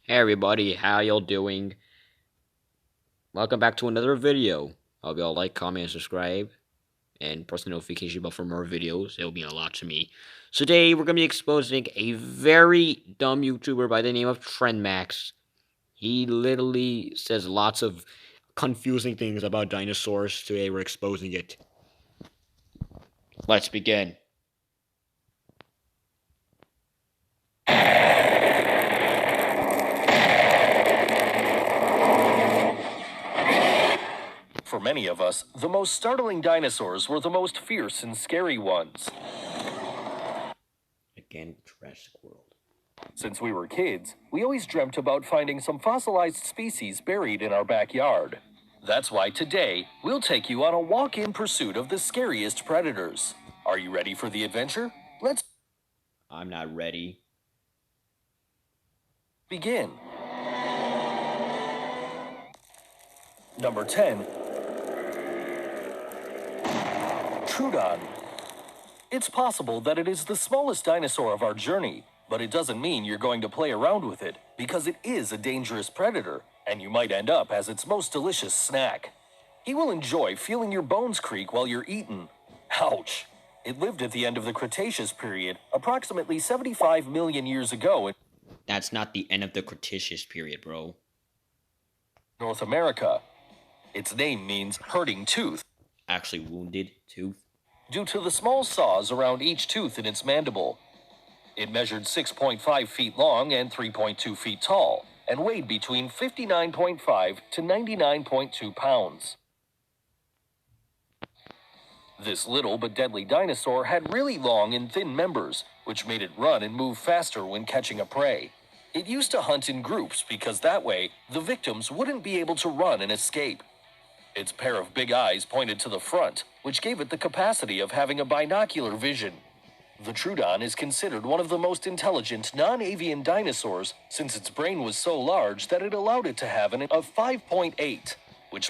Hey everybody, how y'all doing? Welcome back to another video. Hope y'all like, comment, and subscribe, and press the notification bell for more videos. It'll mean a lot to me. So today we're gonna be exposing a very dumb YouTuber by the name of TrendMax. He literally says lots of confusing things about dinosaurs. Today we're exposing it. Let's begin. For many of us, the most startling dinosaurs were the most fierce and scary ones. Again, Jurassic World. Since we were kids, we always dreamt about finding some fossilized species buried in our backyard. That's why today, we'll take you on a walk in pursuit of the scariest predators. Are you ready for the adventure? Let's I'm not ready. begin. Number 10. Troodon. It's possible that it is the smallest dinosaur of our journey, but it doesn't mean you're going to play around with it, because it is a dangerous predator, and you might end up as its most delicious snack. He will enjoy feeling your bones creak while you're eaten. Ouch! It lived at the end of the Cretaceous period, approximately 75 million years ago in That's not the end of the Cretaceous period, bro. North America. Its name means hurting tooth, Actually wounded tooth. due to the small saws around each tooth in its mandible. It measured 6.5 feet long and 3.2 feet tall, and weighed between 59.5 to 99.2 pounds. This little but deadly dinosaur had really long and thin members, which made it run and move faster when catching a prey. It used to hunt in groups because that way, the victims wouldn't be able to run and escape. Its pair of big eyes pointed to the front, which gave it the capacity of having a binocular vision. The Troodon is considered one of the most intelligent non-avian dinosaurs since its brain was so large that it allowed it to have an of 5.8, which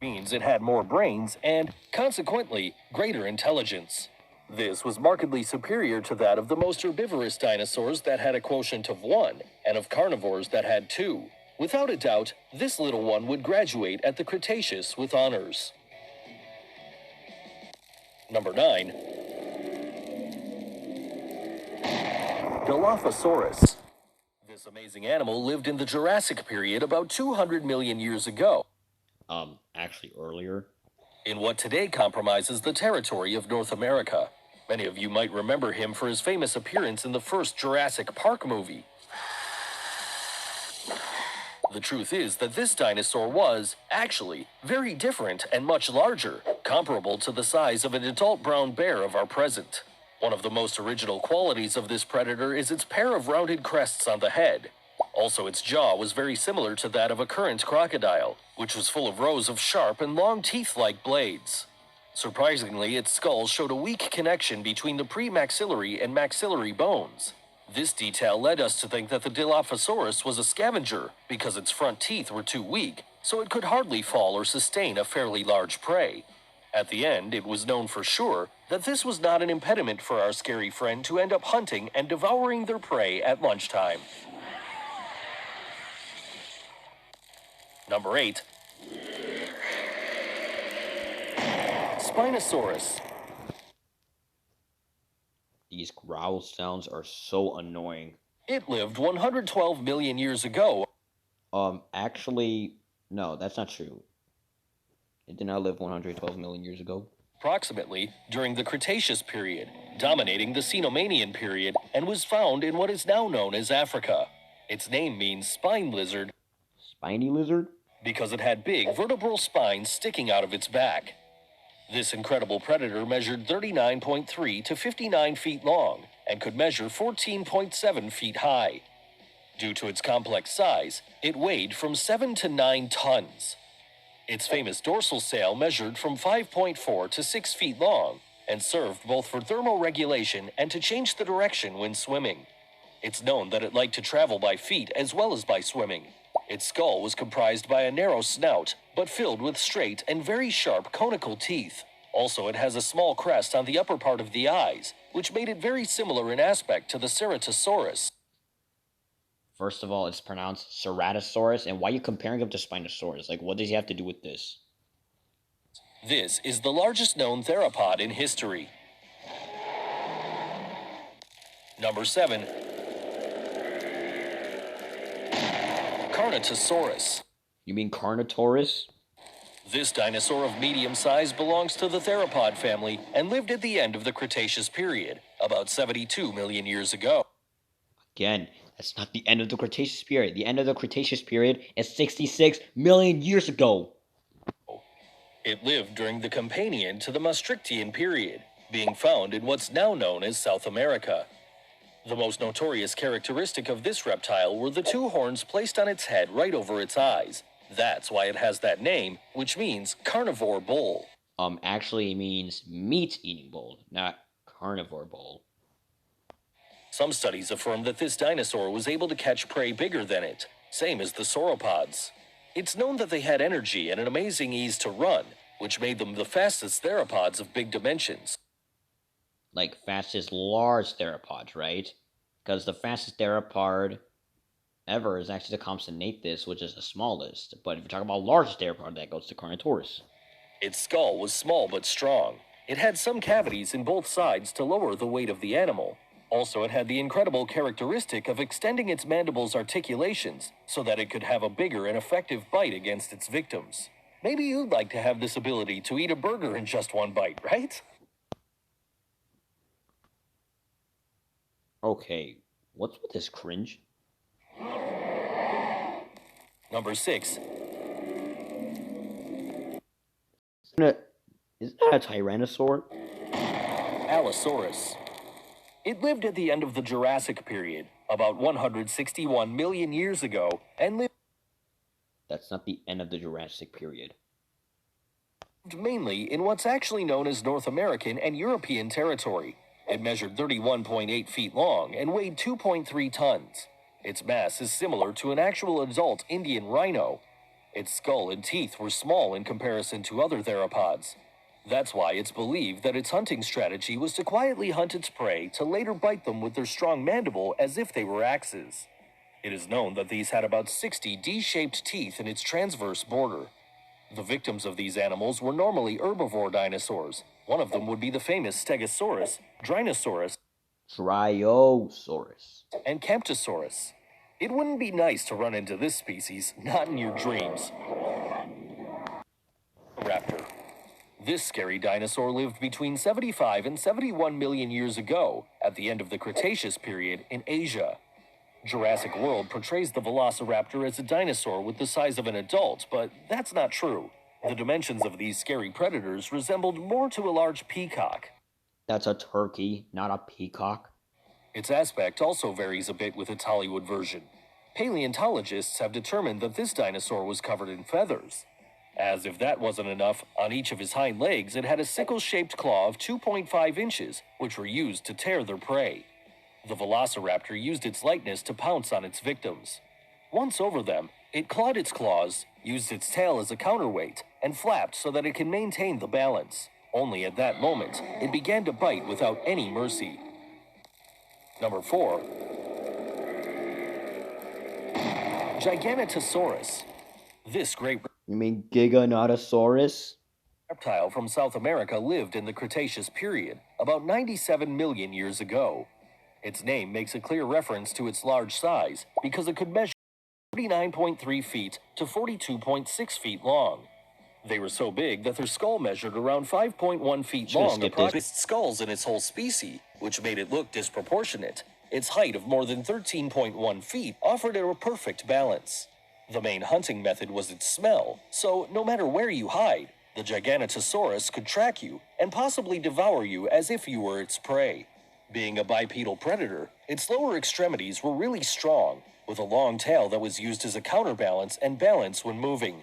means it had more brains and, consequently, greater intelligence. This was markedly superior to that of the most herbivorous dinosaurs that had a quotient of 1 and of carnivores that had 2. Without a doubt, this little one would graduate at the Cretaceous with honors. Number 9. Dilophosaurus. This amazing animal lived in the Jurassic period about 200 million years ago, Actually earlier. in what today compromises the territory of North America. Many of you might remember him for his famous appearance in the first Jurassic Park movie. The truth is that this dinosaur was, actually, very different and much larger, comparable to the size of an adult brown bear of our present. One of the most original qualities of this predator is its pair of rounded crests on the head. Also, its jaw was very similar to that of a current crocodile, which was full of rows of sharp and long teeth-like blades. Surprisingly, its skull showed a weak connection between the premaxillary and maxillary bones. This detail led us to think that the Dilophosaurus was a scavenger because its front teeth were too weak, so it could hardly fall or sustain a fairly large prey. At the end, it was known for sure that this was not an impediment for our scary friend to end up hunting and devouring their prey at lunchtime. Number 8. Spinosaurus. These growl sounds are so annoying. It lived 112 million years ago. Actually, no, that's not true. It did not live 112 million years ago. Approximately during the Cretaceous period, dominating the Cenomanian period, and was found in what is now known as Africa. Its name means spine lizard Spiny lizard? because it had big vertebral spines sticking out of its back. This incredible predator measured 39.3 to 59 feet long and could measure 14.7 feet high. Due to its complex size, it weighed from 7 to 9 tons. Its famous dorsal sail measured from 5.4 to 6 feet long and served both for thermoregulation and to change the direction when swimming. It's known that it liked to travel by feet as well as by swimming. Its skull was comprised by a narrow snout, but filled with straight and very sharp conical teeth. Also, it has a small crest on the upper part of the eyes, which made it very similar in aspect to the Ceratosaurus. First of all, it's pronounced Ceratosaurus, and why are you comparing him to Spinosaurus? Like, what does he have to do with this? This is the largest known theropod in history. Number 7. Carnotaurus. You mean Carnotaurus? This dinosaur of medium size belongs to the theropod family and lived at the end of the Cretaceous period, about 72 million years ago. Again, that's not the end of the Cretaceous period. The end of the Cretaceous period is 66 million years ago. It lived during the Campanian to the Maastrichtian period, being found in what's now known as South America. The most notorious characteristic of this reptile were the two horns placed on its head right over its eyes. That's why it has that name, which means carnivore bull. Actually means meat-eating bull, not carnivore bull. Some studies affirm that this dinosaur was able to catch prey bigger than it, same as the sauropods. It's known that they had energy and an amazing ease to run, which made them the fastest theropods of big dimensions. Like fastest large theropods, right? Because the fastest theropod ever is actually the Compsognathus, which is the smallest. But if you're talking about large theropod, that goes to Carnotaurus. Its skull was small but strong. It had some cavities in both sides to lower the weight of the animal. Also, it had the incredible characteristic of extending its mandible's articulations so that it could have a bigger and effective bite against its victims. Maybe you'd like to have this ability to eat a burger in just one bite, right? Okay, what's with this cringe? Number 6. Is that a Tyrannosaur? Allosaurus. It lived at the end of the Jurassic period, about 161 million years ago, and lived That's not the end of the Jurassic period. mainly in what's actually known as North American and European territory. It measured 31.8 feet long and weighed 2.3 tons. Its mass is similar to an actual adult Indian rhino. Its skull and teeth were small in comparison to other theropods. That's why it's believed that its hunting strategy was to quietly hunt its prey to later bite them with their strong mandible as if they were axes. It is known that these had about 60 D-shaped teeth in its transverse border. The victims of these animals were normally herbivore dinosaurs. One of them would be the famous Stegosaurus, Drinosaurus, Dryosaurus. and Camptosaurus. It wouldn't be nice to run into this species, not in your dreams. Raptor. This scary dinosaur lived between 75 and 71 million years ago, at the end of the Cretaceous period in Asia. Jurassic World portrays the velociraptor as a dinosaur with the size of an adult, but that's not true. The dimensions of these scary predators resembled more to a large peacock. That's a turkey, not a peacock. Its aspect also varies a bit with its Hollywood version. Paleontologists have determined that this dinosaur was covered in feathers. As if that wasn't enough, on each of his hind legs it had a sickle-shaped claw of 2.5 inches, which were used to tear their prey. The velociraptor used its lightness to pounce on its victims. Once over them, it clawed its claws, used its tail as a counterweight, and flapped so that it can maintain the balance. Only at that moment, it began to bite without any mercy. Number 4. Giganotosaurus. This great You mean Giganotosaurus? reptile from South America lived in the Cretaceous period, about 97 million years ago. Its name makes a clear reference to its large size because it could measure 39.3 feet to 42.6 feet long. They were so big that their skull measured around 5.1 feet Should've long, skipped across this. skulls in its whole species, which made it look disproportionate. Its height of more than 13.1 feet offered it a perfect balance. The main hunting method was its smell, so no matter where you hide, the Giganotosaurus could track you and possibly devour you as if you were its prey. Being a bipedal predator, its lower extremities were really strong, with a long tail that was used as a counterbalance and balance when moving.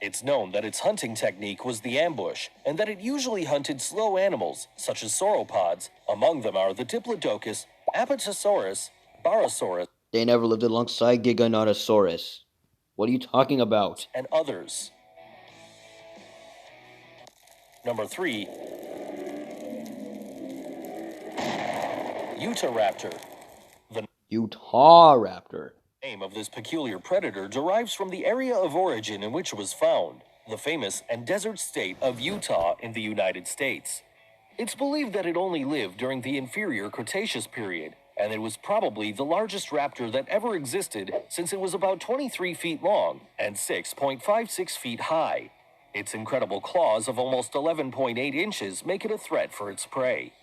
It's known that its hunting technique was the ambush, and that it usually hunted slow animals, such as sauropods. Among them are the Diplodocus, Apatosaurus, Barosaurus, They never lived alongside Giganotosaurus. What are you talking about? and others. Number 3. Utahraptor. The Utahraptor. name of this peculiar predator derives from the area of origin in which it was found, the famous and desert state of Utah in the United States. It's believed that it only lived during the inferior Cretaceous period, and it was probably the largest raptor that ever existed since it was about 23 feet long and 6.56 feet high. Its incredible claws of almost 11.8 inches make it a threat for its prey.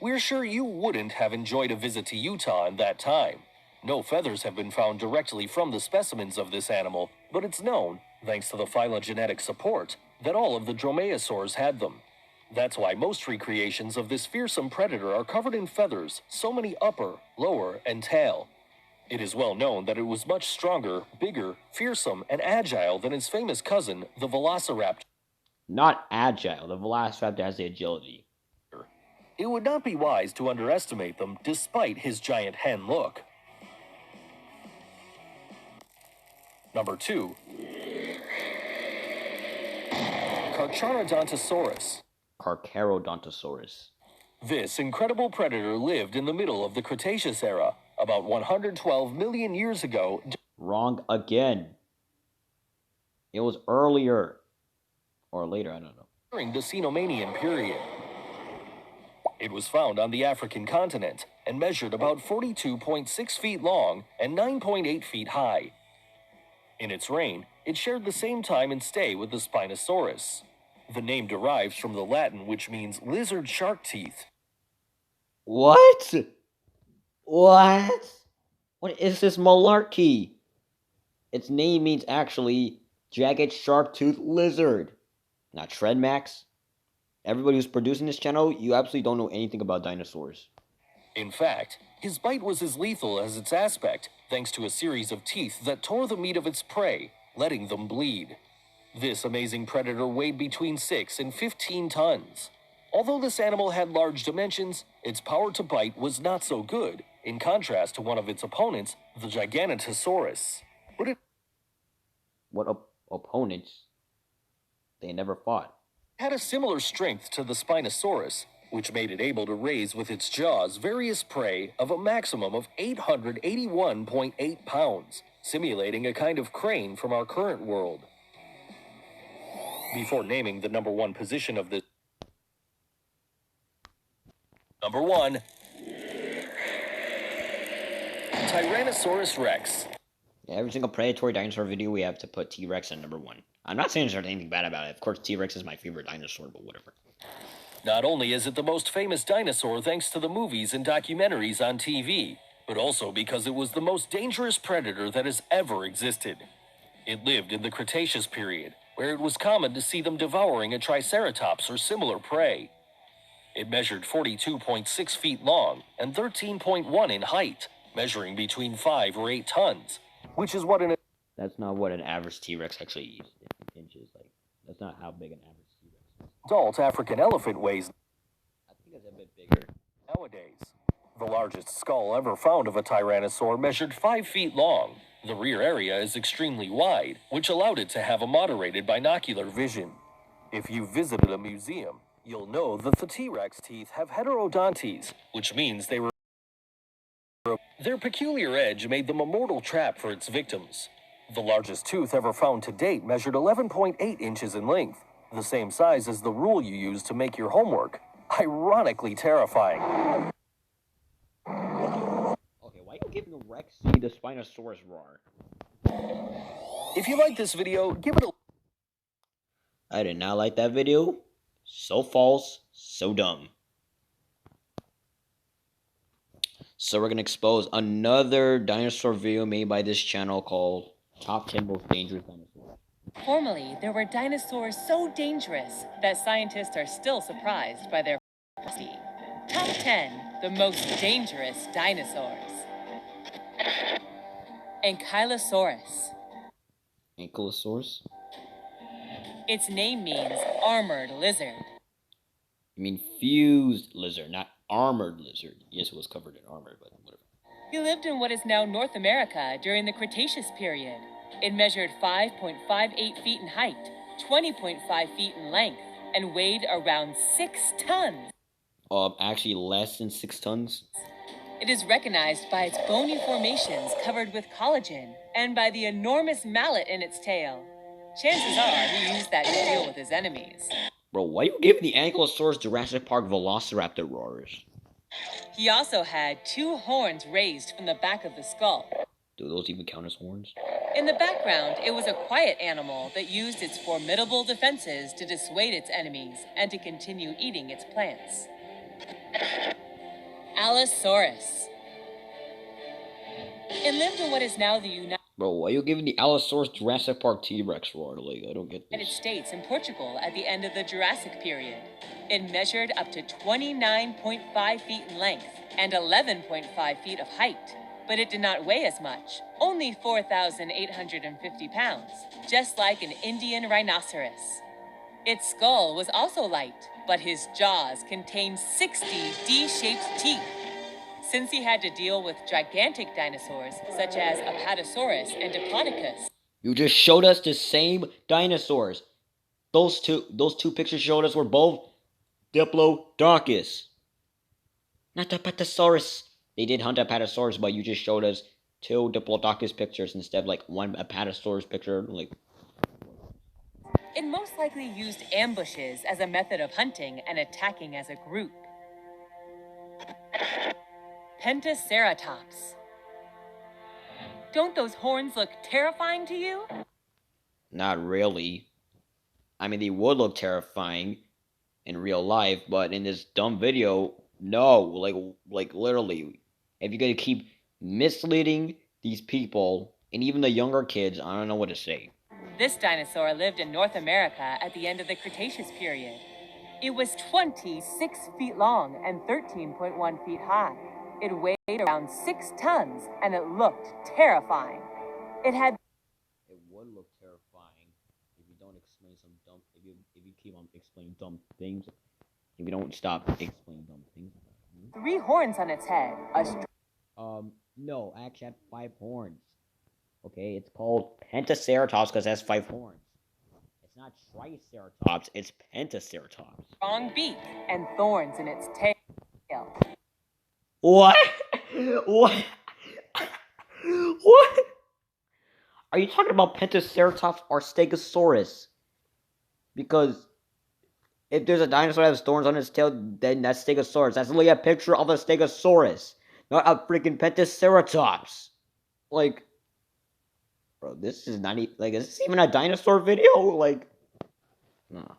We're sure you wouldn't have enjoyed a visit to Utah in that time. No feathers have been found directly from the specimens of this animal, but it's known, thanks to the phylogenetic support, that all of the dromaeosaurs had them. That's why most recreations of this fearsome predator are covered in feathers, so many upper, lower, and tail. It is well known that it was much stronger, bigger, fearsome, and agile than its famous cousin, the velociraptor. Not agile. The velociraptor has the agility. It would not be wise to underestimate them despite his giant hen look. Number 2. Carcharodontosaurus. Carcharodontosaurus. This incredible predator lived in the middle of the Cretaceous era, about 112 million years ago. Wrong again. It was earlier. Or later, I don't know. During the Cenomanian period. It was found on the African continent and measured about 42.6 feet long and 9.8 feet high. In its reign, it shared the same time and stay with the Spinosaurus. The name derives from the Latin, which means lizard shark teeth. What? What? What is this malarkey? Its name means actually jagged sharp-toothed lizard. Not Shredmax. Everybody who's producing this channel, you absolutely don't know anything about dinosaurs. In fact, his bite was as lethal as its aspect, thanks to a series of teeth that tore the meat of its prey, letting them bleed. This amazing predator weighed between 6 and 15 tons. Although this animal had large dimensions, its power to bite was not so good, in contrast to one of its opponents, the Giganotosaurus. What opponents? They never fought. Had a similar strength to the Spinosaurus, which made it able to raise with its jaws various prey of a maximum of 881.8 pounds, simulating a kind of crane from our current world. Before naming the number 1 position of this, number 1, Tyrannosaurus Rex. Every single predatory dinosaur video, we have to put T-Rex at number 1. I'm not saying there's anything bad about it. Of course, T-Rex is my favorite dinosaur, but whatever. Not only is it the most famous dinosaur thanks to the movies and documentaries on TV, but also because it was the most dangerous predator that has ever existed. It lived in the Cretaceous period, where it was common to see them devouring a triceratops or similar prey. It measured 42.6 feet long and 13.1 in height, measuring between 5 or 8 tons, which is what That's not what an average T-Rex actually eats. Inches. Like, that's not how big an average T-Rex is. adult African elephant weighs. I think it's a bit bigger. Nowadays, the largest skull ever found of a tyrannosaur measured 5 feet long. The rear area is extremely wide, which allowed it to have a moderated binocular vision. If you visited a museum, you'll know that the T-Rex teeth have heterodontes, which means they were. Their peculiar edge made them a mortal trap for its victims. The largest tooth ever found to date measured 11.8 inches in length, the same size as the rule you use to make your homework. Ironically terrifying. Okay, why are you giving Rex C the Spinosaurus roar? If you like this video, give it a... I did not like that video. So false, so dumb. So we're going to expose another dinosaur video made by this channel called Top 10 Most Dangerous Dinosaurs. Formerly, there were dinosaurs so dangerous that scientists are still surprised by their frequency. Top 10, the most dangerous dinosaurs. Ankylosaurus. Ankylosaurus? Its name means armored lizard. I mean fused lizard, not armored lizard. Yes, it was covered in armor, but whatever. He lived in what is now North America during the Cretaceous period. It measured 5.58 feet in height, 20.5 feet in length, and weighed around 6 tons. Actually less than 6 tons. It is recognized by its bony formations covered with collagen and by the enormous mallet in its tail. Chances are he used that to deal with his enemies. Bro, why you giving the Ankylosaurus Jurassic Park Velociraptor roars? He also had 2 horns raised from the back of the skull. Do those even count as horns? In the background, it was a quiet animal that used its formidable defenses to dissuade its enemies and to continue eating its plants. Allosaurus. It lived in what is now the United Bro, why you giving the Allosaurus Jurassic Park T-Rex roar? Like, I don't get this. States and Portugal at the end of the Jurassic period. It measured up to 29.5 feet in length and 11.5 feet of height. But it did not weigh as much, only 4,850 pounds, just like an Indian rhinoceros. Its skull was also light, but his jaws contained 60 D-shaped teeth. Since he had to deal with gigantic dinosaurs such as Apatosaurus and Diplodocus. You just showed us the same dinosaurs. Those two pictures showed us were both Diplodocus. Not Apatosaurus. They did hunt Apatosaurus, but you just showed us 2 Diplodocus pictures instead of like 1 Apatosaurus picture. Like, It most likely used ambushes as a method of hunting and attacking as a group. Pentaceratops. Don't those horns look terrifying to you? not really. I mean, they would look terrifying in real life, but in this dumb video, no. Like literally, if you're gonna keep misleading these people and even the younger kids, I don't know what to say. This dinosaur lived in North America at the end of the Cretaceous period. It was 26 feet long and 13.1 feet high. It weighed around 6 tons and it looked terrifying. It had It would look terrifying if you don't explain some dumb. If you keep on explaining dumb things, if you don't stop explaining dumb things. 3 horns on its head. No, I actually had 5 horns. Okay, it's called Pentaceratops because it has 5 horns. It's not Triceratops, it's Pentaceratops. Strong beak and thorns in its tail. What? What? What? Are you talking about Pentaceratops or Stegosaurus? Because if there's a dinosaur that has thorns on its tail, then that's Stegosaurus. That's literally a picture of a Stegosaurus, not a freaking Pentaceratops. Like, bro, this is not even, like, is this even a dinosaur video? Like, nah.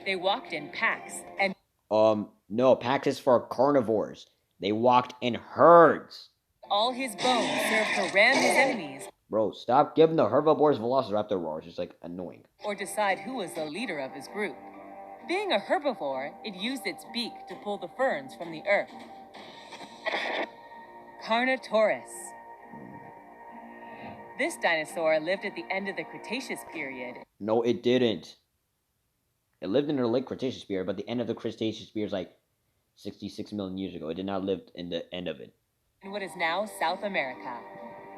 They walked in packs and No, packs is for carnivores. They walked in herds. all his bones served to ram his enemies Bro, stop giving the herbivores Velociraptor roars. It's like annoying. or decide who was the leader of his group. Being a herbivore, it used its beak to pull the ferns from the earth. Carnotaurus. This dinosaur lived at the end of the Cretaceous period. No, it didn't. It lived in the late Cretaceous period, but the end of the Cretaceous period is like 66 million years ago. It did not live in the end of it. In what is now South America.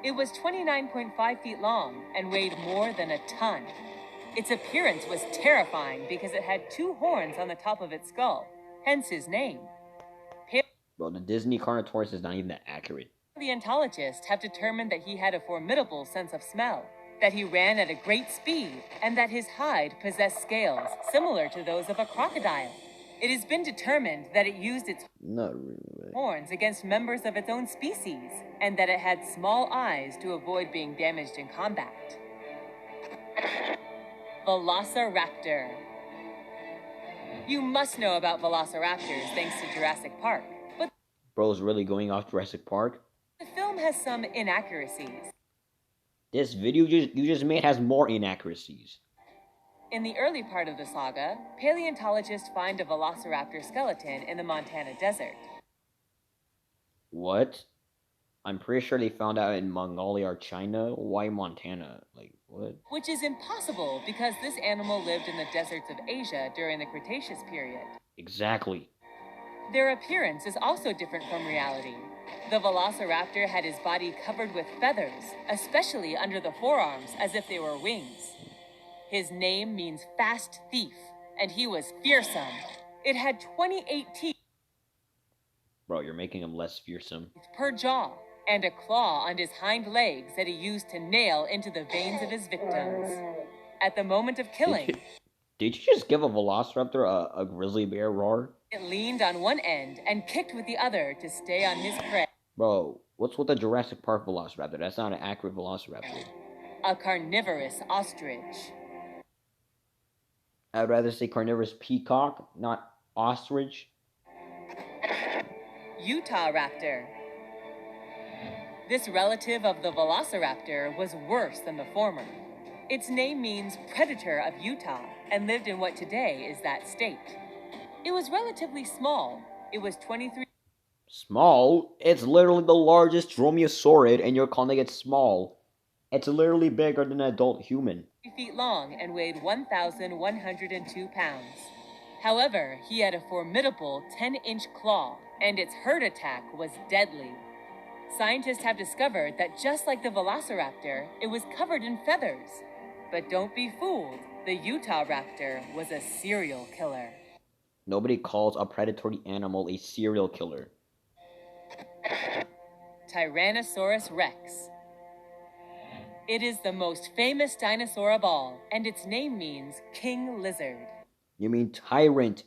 It was 29.5 feet long and weighed more than a ton. Its appearance was terrifying because it had 2 horns on the top of its skull, hence his name. Bro, the Disney Carnotaurus is not even that accurate. Paleontologists have determined that he had a formidable sense of smell, that he ran at a great speed, and that his hide possessed scales similar to those of a crocodile. It has been determined that it used its Not really. horns against members of its own species, and that it had small eyes to avoid being damaged in combat. Velociraptor. You must know about velociraptors thanks to Jurassic Park, but Bro's really going off Jurassic Park. the film has some inaccuracies. This video you just made has more inaccuracies. In the early part of the saga, paleontologists find a velociraptor skeleton in the Montana desert. What? I'm pretty sure they found out in Mongolia or China. Why Montana? Like, what? Which is impossible because this animal lived in the deserts of Asia during the Cretaceous period. Exactly. Their appearance is also different from reality. The velociraptor had his body covered with feathers, especially under the forearms as if they were wings. His name means fast thief, and he was fearsome. It had 28 teeth. Bro, you're making him less fearsome. Per jaw, and a claw on his hind legs that he used to nail into the veins of his victims. At the moment of killing, Did you just give a velociraptor a grizzly bear roar? it leaned on one end and kicked with the other to stay on his prey. Bro, what's with the Jurassic Park velociraptor? That's not an accurate velociraptor. A carnivorous ostrich. I'd rather say carnivorous peacock, not ostrich. Utah raptor. This relative of the velociraptor was worse than the former. Its name means predator of Utah and lived in what today is that state. It was relatively small. It was 23 Small? It's literally the largest dromaeosaurid, and you're calling it small. It's literally bigger than an adult human. feet long and weighed 1,102 pounds. However, he had a formidable 10-inch claw, and its herd attack was deadly. Scientists have discovered that just like the velociraptor, it was covered in feathers. But don't be fooled, the Utah raptor was a serial killer. Nobody calls a predatory animal a serial killer. Tyrannosaurus rex. It is the most famous dinosaur of all, and its name means king lizard. You mean tyrant,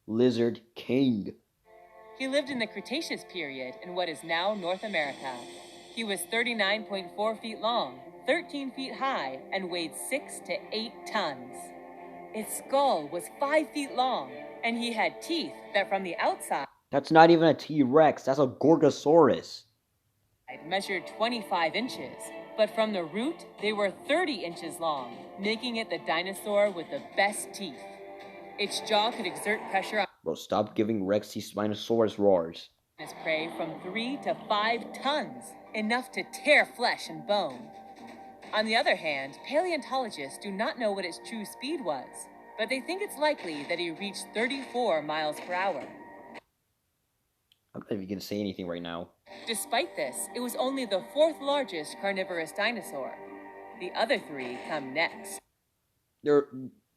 lizard, king. He lived in the Cretaceous period in what is now North America. He was 39.4 feet long, 13 feet high, and weighed 6 to 8 tons. Its skull was 5 feet long, and he had teeth that from the outside That's not even a T-Rex, that's a Gorgosaurus. measured 25 inches, but from the root, they were 30 inches long, making it the dinosaur with the best teeth. Its jaw could exert pressure on Bro, stop giving Rex these Spinosaurus roars. his prey from 3 to 5 tons, enough to tear flesh and bone. On the other hand, paleontologists do not know what its true speed was, but they think it's likely that he reached 34 miles per hour. I'm not even gonna say anything right now. Despite this, it was only the fourth largest carnivorous dinosaur. The other three come next. There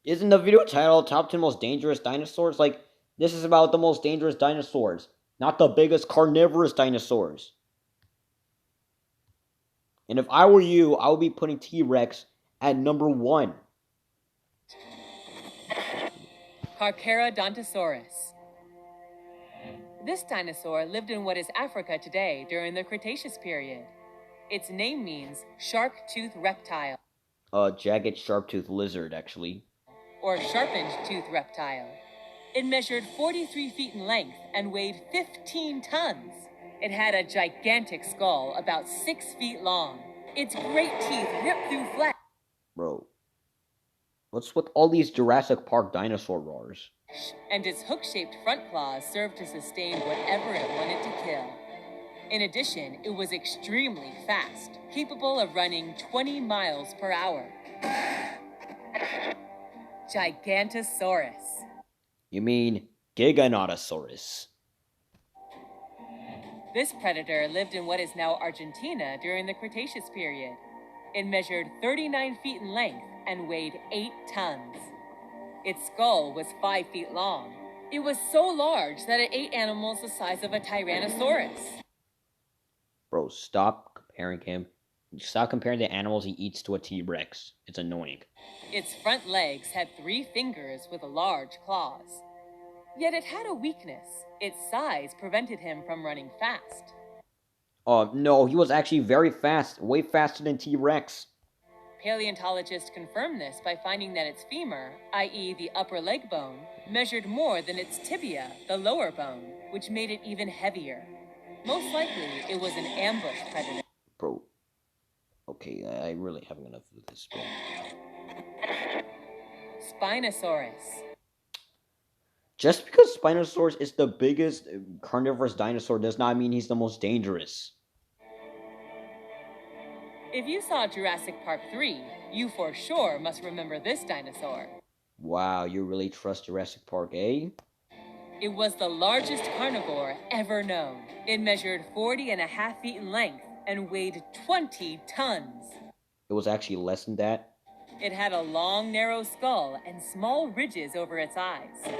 isn't the video title Top 10 Most Dangerous Dinosaurs? Like, this is about the most dangerous dinosaurs, not the biggest carnivorous dinosaurs. And if I were you, I would be putting T-Rex at number 1. Carcharodontosaurus. This dinosaur lived in what is Africa today during the Cretaceous period. Its name means shark-toothed reptile, A jagged sharp-toothed lizard, actually. or sharpened tooth reptile. It measured 43 feet in length and weighed 15 tons. It had a gigantic skull about 6 feet long. Its great teeth ripped through flesh, Bro, what's with all these Jurassic Park dinosaur roars? and its hook-shaped front claws served to sustain whatever it wanted to kill. In addition, it was extremely fast, capable of running 20 miles per hour. Gigantosaurus. You mean Giganotosaurus. This predator lived in what is now Argentina during the Cretaceous period. It measured 39 feet in length and weighed 8 tons. Its skull was 5 feet long. It was so large that it ate animals the size of a Tyrannosaurus. Bro, stop comparing him. Stop comparing the animals he eats to a T-Rex. It's annoying. Its front legs had 3 fingers with large claws. Yet it had a weakness. Its size prevented him from running fast. No, he was actually very fast. Way faster than T-Rex. Paleontologists confirmed this by finding that its femur, i.e. the upper leg bone, measured more than its tibia, the lower bone, which made it even heavier. Most likely, it was an ambush predator. Bro. Okay, I really have enough of this, bro. Spinosaurus. Just because Spinosaurus is the biggest carnivorous dinosaur does not mean he's the most dangerous. If you saw Jurassic Park 3, you for sure must remember this dinosaur. Wow, you really trust Jurassic Park, eh? It was the largest carnivore ever known. It measured 40.5 feet in length and weighed 20 tons. It was actually less than that. It had a long, narrow skull and small ridges over its eyes.